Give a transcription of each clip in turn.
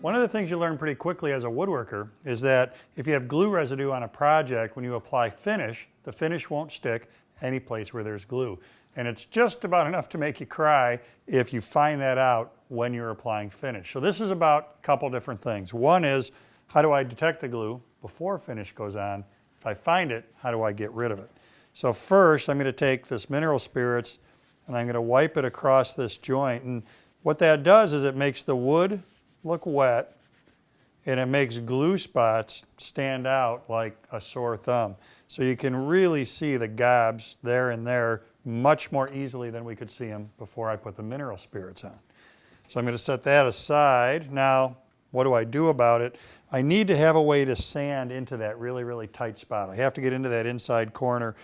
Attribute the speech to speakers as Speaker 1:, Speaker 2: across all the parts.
Speaker 1: One of the things you learn pretty quickly as a woodworker is that if you have glue residue on a project, when you apply finish, the finish won't stick any place where there's glue. And it's just about enough to make you cry if you find that out when you're applying finish. So this is about a couple different things. One is, how do I detect the glue before finish goes on? If I find it, how do I get rid of it? So first, I'm going to take this mineral spirits and I'm going to wipe it across this joint. And what that does is it makes the wood look wet and it makes glue spots stand out like a sore thumb. So you can really see the gobs there and there much more easily than we could see them before I put the mineral spirits on. So I'm going to set that aside. Now, what do I do about it? I need to have a way to sand into that really, really tight spot. I have to get into that inside corner.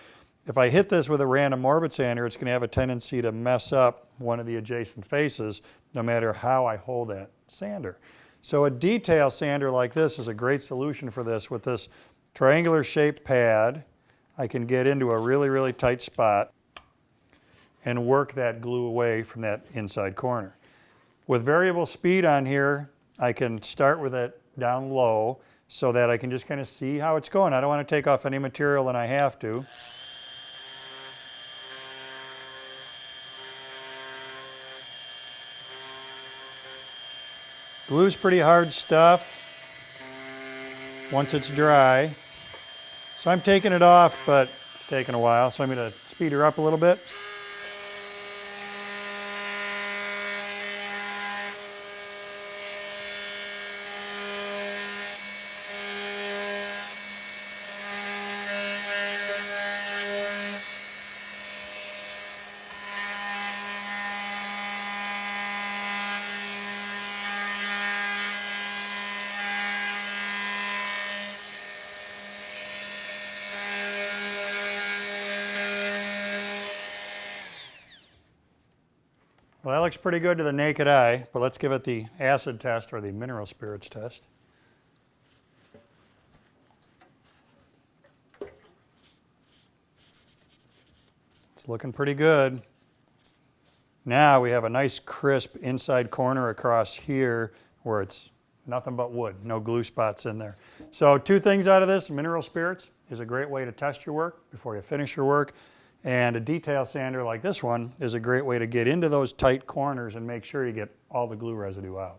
Speaker 1: If I hit this with a random orbit sander, it's going to have a tendency to mess up one of the adjacent faces, no matter how I hold that sander. So a detail sander like this is a great solution for this. With this triangular shaped pad, I can get into a really, really tight spot and work that glue away from that inside corner. With variable speed on here, I can start with it down low so that I can just kind of see how it's going. I don't want to take off any material than I have to. Glue's pretty hard stuff once it's dry. So I'm taking it off, but it's taking a while, so I'm going to speed her up a little bit. Well, that looks pretty good to the naked eye, but let's give it the acid test or the mineral spirits test. It's looking pretty good. Now we have a nice crisp inside corner across here where it's nothing but wood, no glue spots in there. So two things out of this: mineral spirits is a great way to test your work before you finish your work. And a detail sander like this one is a great way to get into those tight corners and make sure you get all the glue residue out.